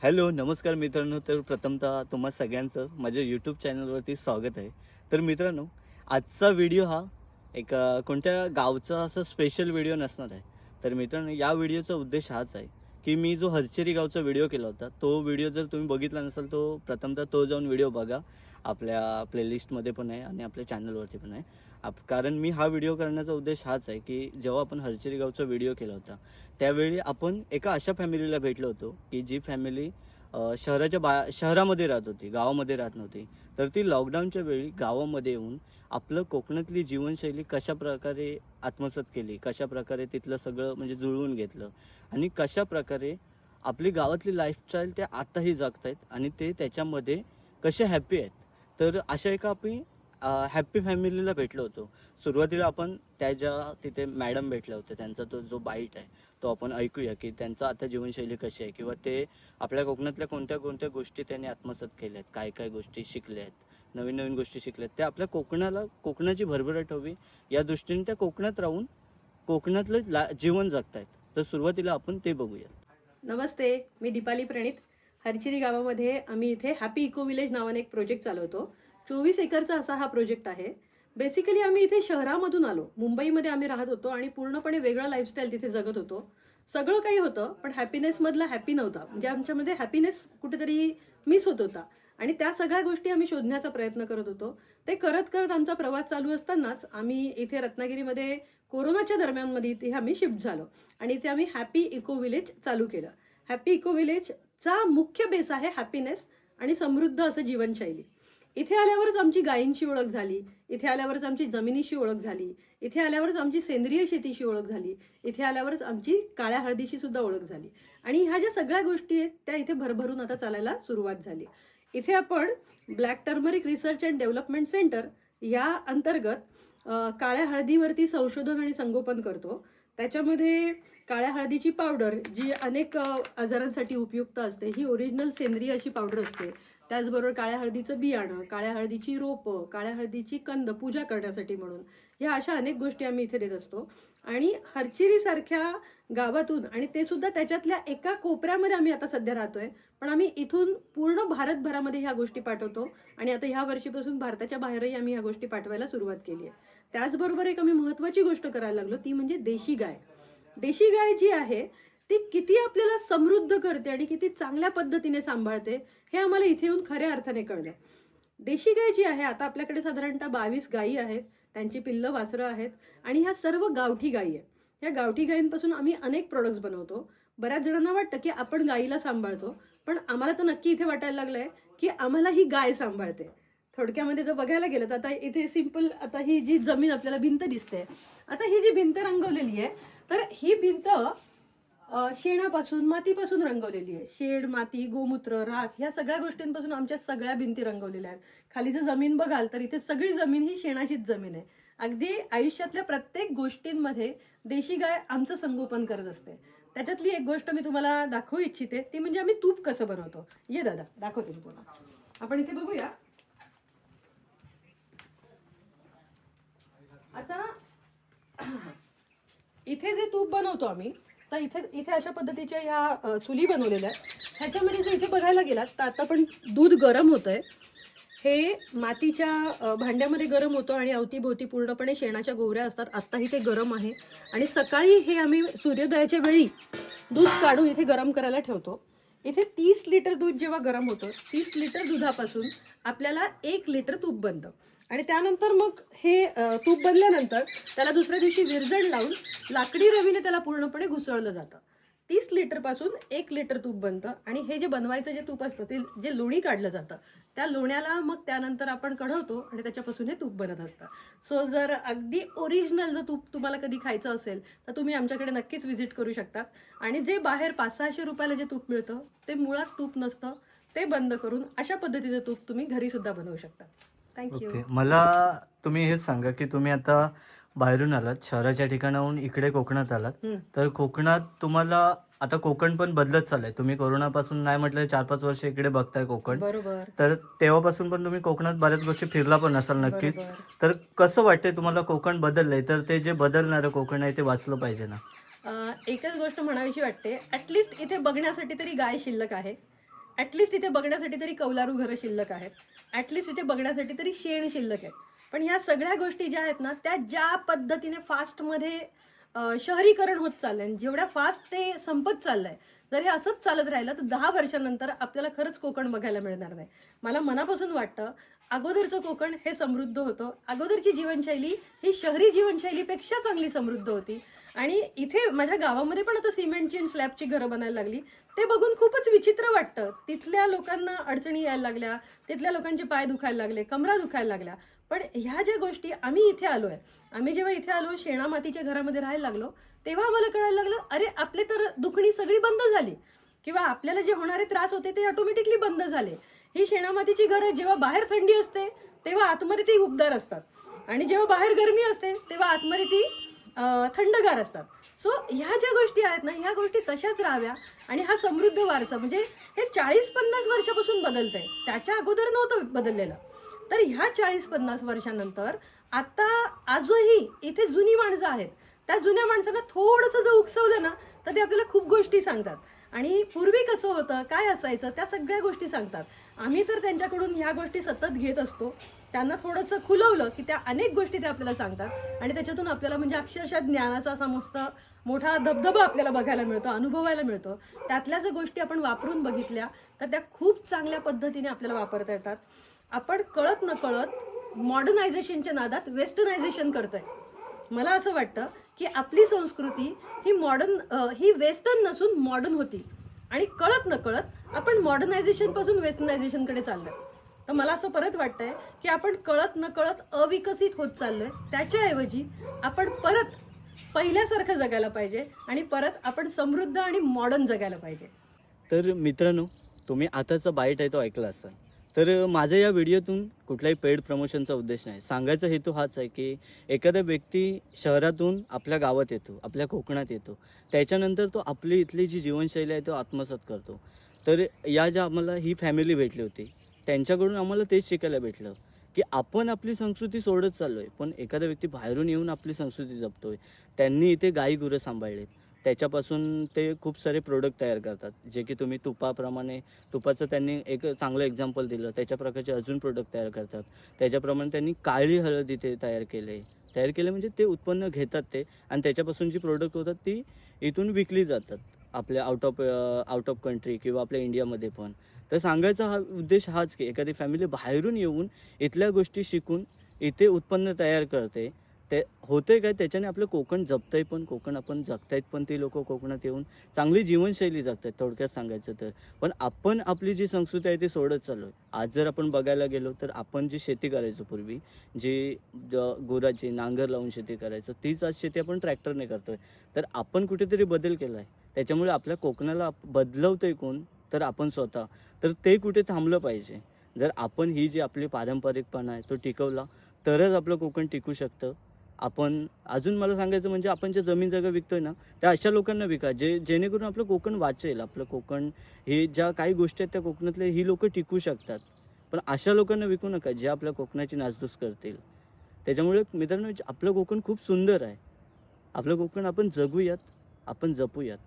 Hello, नमस्कार मित्रांनो. तर प्रथमतः तुम्हा सगळ्यांचं माझ्या यूट्यूब चॅनलवरती स्वागत आहे. तर मित्रांनो, आजचा व्हिडिओ हा एक कोणत्या गावचा असं स्पेशल व्हिडिओ नसणार आहे. तर मित्रांनो, या व्हिडिओचा उद्देश हाच आहे की मी जो हरचेरी गावचा व्हिडिओ केला होता, तो व्हिडिओ जर तुम्ही बघितला नसेल, तो प्रथमतः तो जाऊन व्हिडिओ बघा. आपल्या प्लेलिस्टमध्ये पण आहे आणि आपल्या चॅनलवरती पण आहे. कारण मी हा व्हिडिओ करण्याचा उद्देश हाच आहे की जेव्हा आपण हरचेरी गावचा व्हिडिओ केला होता, त्यावेळी आपण एका अशा फॅमिलीला भेटलो होतो की जी फॅमिली शहरामध्ये राहत होती, गावामध्ये राहत नव्हती. तर ती लॉकडाऊनच्या वेळी गावामध्ये येऊन आपलं कोकणातली जीवनशैली कशाप्रकारे आत्मसात केली, कशाप्रकारे तिथलं सगळं म्हणजे जुळवून घेतलं आणि कशाप्रकारे आपली गावातली लाईफस्टाईल ते आताही जगतायत आणि ते त्याच्यामध्ये कसे हॅपी आहेत. तर अशा एका आपण हॅपी फॅमिलीला भेटलो होतो. सुरुवातीला आपण त्या ज्या तिथे मॅडम भेटल्या होत्या, त्यांचा तो जो बाईट आहे तो आपण ऐकूया की त्यांचं आता जीवनशैली कशी आहे किंवा ते आपल्या कोकणातल्या कोणत्या कोणत्या गोष्टी त्यांनी आत्मसात केल्या आहेत, काय काय गोष्टी शिकल्या आहेत, नवीन नवीन गोष्टी शिकल्या आहेत, त्या आपल्या कोकणाची भरभराट हवी या दृष्टीने त्या कोकणात राहून कोकणातलं जीवन जगतायत. तर सुरुवातीला आपण ते बघूया. नमस्ते, मी दीपाली प्रणित. हरचिरी गावामध्ये आम्ही इथे हॅपी इको विलेज नावाने एक प्रोजेक्ट चालवतो. 24 एकरचा असा हा प्रोजेक्ट आहे. बेसिकली आम्ही इथे शहरामधून आलो. मुंबईमध्ये आम्ही राहत होतो आणि पूर्णपणे वेगळं लाईफस्टाईल तिथे जगत होतो. सगळं काही होतं, पण हॅपीनेसमधला हॅपी नव्हता. म्हणजे आमच्यामध्ये हॅपीनेस कुठेतरी मिस होत होता आणि त्या सगळ्या गोष्टी आम्ही शोधण्याचा प्रयत्न करत होतो. ते करत करत आमचा प्रवास चालू असतानाच आम्ही इथे रत्नागिरीमध्ये कोरोनाच्या दरम्यानमध्ये इथे आम्ही शिफ्ट झालो आणि इथे आम्ही हॅपी इको विलेज चालू केलं. हॅपी इको विलेजचा मुख्य बेस आहे हॅपीनेस आणि समृद्ध असं जीवनशैली. इथे आल्यावरच आमची गायींची ओळख झाली, इथे आल्यावरच आमची जमिनीशी ओळख झाली, इथे आल्यावरच आमची सेंद्रिय शेतीशी ओळख झाली, इथे आल्यावरच आमची काळ्या हळदीशी सुद्धा ओळख झाली आणि ह्या ज्या सगळ्या गोष्टी आहेत त्या इथे भरभरून आता चालायला सुरुवात झाली. इथे आपण black turmeric research and development centre या अंतर्गत काळ्या हळदीवरती संशोधन आणि संगोपन करतो. त्याच्यामध्ये काळ्या हळदीची पावडर जी अनेक आजारांसाठी उपयुक्त असते, ही ओरिजिनल सेंद्रिय अशी पावडर असते. त्याचबरोबर काळ्या हळदीचं बियाणं, काळ्या हळदीची रोपं, काळ्या हळदीची कंद पूजा करण्यासाठी म्हणून ह्या अशा अनेक गोष्टी आम्ही इथे देत असतो. आणि हरचिरीसारख्या गावातून, आणि ते सुद्धा त्याच्यातल्या एका कोपऱ्यामध्ये आम्ही आता सध्या राहतोय, पण आम्ही इथून पूर्ण भारतभरामध्ये ह्या गोष्टी पाठवतो आणि आता ह्या वर्षीपासून भारताच्या बाहेरही आम्ही ह्या गोष्टी पाठवायला सुरुवात केली आहे. त्याचबरोबर एक आम्ही महत्त्वाची गोष्ट करायला लागलो, ती म्हणजे देशी गाय. देशी गाय जी आहे ती किती आपल्याला समृद्ध करते आणि किती चांगल्या पद्धतीने सांभाळते हे आम्हाला इथे येऊन खऱ्या अर्थाने कळलं. देशी गाय जी आहे, आता आपल्याकडे साधारणतः 22 गायी आहेत, त्यांची पिल्लं वासरं आहेत आणि ह्या सर्व गावठी गायी आहेत. या गावठी गायींपासून आम्ही अनेक प्रोडक्ट्स बनवतो. बऱ्याच जणांना वाटतं की आपण गायीला सांभाळतो, पण आम्हाला तर नक्की इथे वाटायला लागलंय की आम्हाला ही गाय सांभाळते. थोडक्यामध्ये जर बघायला गेलं तर आता इथे सिंपल, आता ही जी जमीन आपल्याला भिंत दिसते, आता ही जी भिंत रंगवलेली आहे, तर ही भिंत शेणापासून, मातीपासून रंगवलेली आहे. शेड, माती, गोमूत्र, राख ह्या सगळ्या गोष्टींपासून आमच्या सगळ्या भिंती रंगवलेल्या आहेत. खाली जर जमीन बघाल तर इथे सगळी जमीन ही शेणाचीच जमीन आहे. अगदी आयुष्यातल्या प्रत्येक गोष्टींमध्ये देशी गाय आमचं संगोपन करत असते. त्याच्यातली एक गोष्ट मी तुम्हाला दाखवू इच्छिते, ती म्हणजे आम्ही तूप कसं बनवतो. ये दादा, दाखवते मी तुला. आपण इथे बघूया. आता इथे जे तूप बनवतो आम्ही, तर इथे इथे अशा पद्धतीच्या ह्या चुली बनवलेल्या आहेत. ह्याच्यामध्ये जर इथे बघायला गेलात तर आता पण दूध गरम होतंय. हे मातीच्या भांड्यामध्ये गरम होतं आणि अवतीभोवती पूर्णपणे शेणाच्या गोवऱ्या असतात. आत्ताही ते गरम आहे आणि सकाळी हे आम्ही सूर्योदयाच्या वेळी दूध काढून इथे गरम करायला ठेवतो. इथे 30 लिटर दूध जेव्हा गरम होतं, 30 लिटर दुधापासून आपल्याला 1 लिटर तूप बनतं आणि त्यानंतर मग हे तूप बनल्यानंतर त्याला दुसऱ्या दिवशी विरजण लावून लाकडी रवीने त्याला पूर्णपणे घुसळलं जातं. 30 लिटरपासून 1 लिटर तूप बनतं आणि हे जे बनवायचं जे तूप असतं ते जे लोणी काढलं जातं, त्या लोण्याला मग त्यानंतर आपण कढवतो आणि त्याच्यापासून हे तूप बनत असतं. सो जर अगदी ओरिजिनल जर तूप तुम्हाला कधी खायचं असेल तर तुम्ही आमच्याकडे नक्कीच व्हिजिट करू शकता. आणि जे बाहेर 500-600 रुपयाला जे तूप मिळतं ते मुळात तूप नसतं. ते बंद करून अशा पद्धतीचं तूप तुम्ही घरी सुद्धा बनवू शकता. थँक्यू. ओके. मला तुम्ही हेच सांगा की तुम्ही आता बाहेरून आलात, शहराच्या ठिकाणाहून इकडे कोकणात आलात. तर कोकणात तुम्हाला आता कोकण पण बदलत चाललंय. तुम्ही कोरोनापासून नाही म्हटलं 4-5 वर्ष इकडे बघताय कोकण. बरोबर. तर तेव्हापासून पण तुम्ही कोकणात बऱ्याच गोष्टी फिरला पण असाल नक्कीच. बरोबर. तर कसं वाटतंय तुम्हाला कोकण बदललंय? तर ते जे बदलणारं कोकण आहे ते वाचलं पाहिजे ना? एकच गोष्ट म्हणावीशी वाटते, ॲटलिस्ट इथे बघण्यासाठी तरी गाय शिल्लक आहे. ॲटलिस्ट इथे बघण्यासाठी तरी कौलारू घरं शिल्लक आहेत, ॲटलिस्ट इथे बघण्यासाठी तरी शेण शिल्लक आहे. पण ह्या सगळ्या गोष्टी ज्या आहेत ना, त्या ज्या पद्धतीने फास्टमध्ये शहरीकरण होत चाललंय, जेवढ्या फास्ट ते संपत चाललंय, जर हे असंच चालत राहिलं तर 10 वर्षानंतर आपल्याला खरंच कोकण बघायला मिळणार नाही. मला मनापासून वाटतं अगोदरचं कोकण हे समृद्ध होतं, अगोदरची जीवनशैली ही शहरी जीवनशैलीपेक्षा चांगली समृद्ध होती. आणि इथे माझ्या गावामध्ये पण आता सिमेंटची आणि स्लॅबची घरं बनायला लागली. ते बघून खूपच विचित्र वाटतं. तिथल्या लोकांना अडचणी यायला लागल्या, तिथल्या लोकांचे पाय दुखायला लागले, कमरा दुखायला लागल्या. पण ह्या ज्या गोष्टी आम्ही इथे आलोय, आम्ही जेव्हा इथे आलो शेणा मातीच्या घरामध्ये राहायला लागलो, तेव्हा आम्हाला कळायला लागलं अरे आपले तर दुखणी सगळी बंद झाली, किंवा आपल्याला जे होणारे त्रास होते ते ऑटोमॅटिकली बंद झाले. ही शेणा मातीची घरं जेव्हा बाहेर थंडी असते तेव्हा आतमध्ये ती उबदार असतात, आणि जेव्हा बाहेर गरमी असते तेव्हा आतमध्ये ती थंडगार असतात. सो ह्या ज्या गोष्टी आहेत ना, ह्या गोष्टी तशाच राहाव्या. आणि हा समृद्ध वारसा म्हणजे हे 40-50 वर्षापासून बदलतंय, त्याच्या अगोदर नव्हतं बदललेलं. तर ह्या 40-50 वर्षानंतर आता आजही इथे जुनी माणसं आहेत, त्या जुन्या माणसांना थोडंसं जर उकसवलं ना तर ते आपल्याला खूप गोष्टी सांगतात. आणि पूर्वी कसं होतं, काय असायचं, त्या सगळ्या गोष्टी सांगतात. आम्ही तर त्यांच्याकडून ह्या गोष्टी सतत घेत असतो. त्यांना थोडंसं खुलवलं की त्या अनेक गोष्टी ते आपल्याला सांगतात, आणि त्याच्यातून आपल्याला म्हणजे अक्षरशः ज्ञानाचा असा मस्त मोठा धबधबा आपल्याला बघायला मिळतो, अनुभवायला मिळतो. त्यातल्या जर गोष्टी आपण वापरून बघितल्या तर त्या खूप चांगल्या पद्धतीने आपल्याला वापरता येतात. आपण कळत नकळत मॉडर्नायझेशनच्या नादात वेस्टर्नायझेशन करतोय. मला असं वाटतं की आपली संस्कृती ही वेस्टर्न नसून मॉडर्न होती, आणि कळत नकळत आपण मॉडर्नायझेशनपासून वेस्टर्नायझेशनकडे चाललोय. तर मला असं परत वाटतंय की आपण कळत नकळत अविकसित होत चाललोय. त्याच्याऐवजी आपण परत पहिल्यासारखं जगायला पाहिजे, आणि परत आपण समृद्ध आणि मॉडर्न जगायला पाहिजे. तर मित्रांनो, तुम्ही आताचा बाईट आहे तो ऐकला असाल. तर माझ्या या व्हिडिओतून कुठलाही पेड प्रमोशनचा उद्देश नाही. सांगायचा हेतू हाच आहे की एखादा व्यक्ती शहरातून आपल्या गावात येतो, आपल्या कोकणात येतो, त्याच्यानंतर तो आपली इथली जी जीवनशैली आहे तो आत्मसात करतो. तर या ज्या आम्हाला ही फॅमिली भेटली होती, त्यांच्याकडून आम्हाला तेच शिकायला भेटलं की आपण आपली संस्कृती सोडत चाललो आहे, पण एखादा व्यक्ती बाहेरून येऊन आपली संस्कृती जपतो आहे. त्यांनी इथे गाई गुरं सांभाळलेत, त्याच्यापासून ते खूप सारे प्रोडक्ट तयार करतात, जे की तुम्ही तुपाप्रमाणे तुपाचं त्यांनी एक चांगलं एक्झाम्पल दिलं. त्याच्या प्रकारचे अजून प्रोडक्ट तयार करतात. त्याच्याप्रमाणे त्यांनी काळी हळद इथे तयार केले म्हणजे ते उत्पन्न घेतात ते, आणि त्याच्यापासून जी प्रोडक्ट होतात ती इथून विकली जातात आपल्या आउट ऑफ कंट्री किंवा आपल्या इंडियामध्ये पण. तर सांगायचा हा उद्देश हाच की एखादी फॅमिली बाहेरून येऊन इथल्या गोष्टी शिकून इथे उत्पन्न तयार करते. ते होतंय काय, त्याच्याने आपलं कोकण जपतंय पण, कोकण आपण जगतायत पण, ती लोकं कोकणात येऊन चांगली जीवनशैली जगतायत थोडक्यात सांगायचं तर. पण आपण आपली जी संस्कृती आहे ती सोडत चाललो आहे. आज जर आपण बघायला गेलो तर आपण जी शेती करायचो पूर्वी, जी गुराची नांगर लावून शेती करायचो, तीच आज शेती आपण ट्रॅक्टरने करतोय. तर आपण कुठेतरी बदल केला आहे. त्याच्यामुळे आपल्या कोकणाला बदलवतंय कोण, तर आपण स्वतः. तर ते कुठे थांबलं पाहिजे. जर आपण ही जी आपली पारंपरिकपणा आहे तो टिकवला तरच आपलं कोकण टिकू शकतं. आपण अजून मला सांगायचं म्हणजे आपण जे जमीन जागा विकतोय ना, त्या अशा लोकांना विका जेणेकरून आपलं कोकण वाचेल. आपलं कोकण हे ज्या काही गोष्टी आहेत त्या कोकणातल्या ही लोकं टिकू शकतात. पण अशा लोकांना विकू नका जे आपल्या कोकणाची नासधूस करतील. त्याच्यामुळे मित्रांनो, आपलं कोकण खूप सुंदर आहे. आपलं कोकण आपण जगूयात, आपण जपूयात.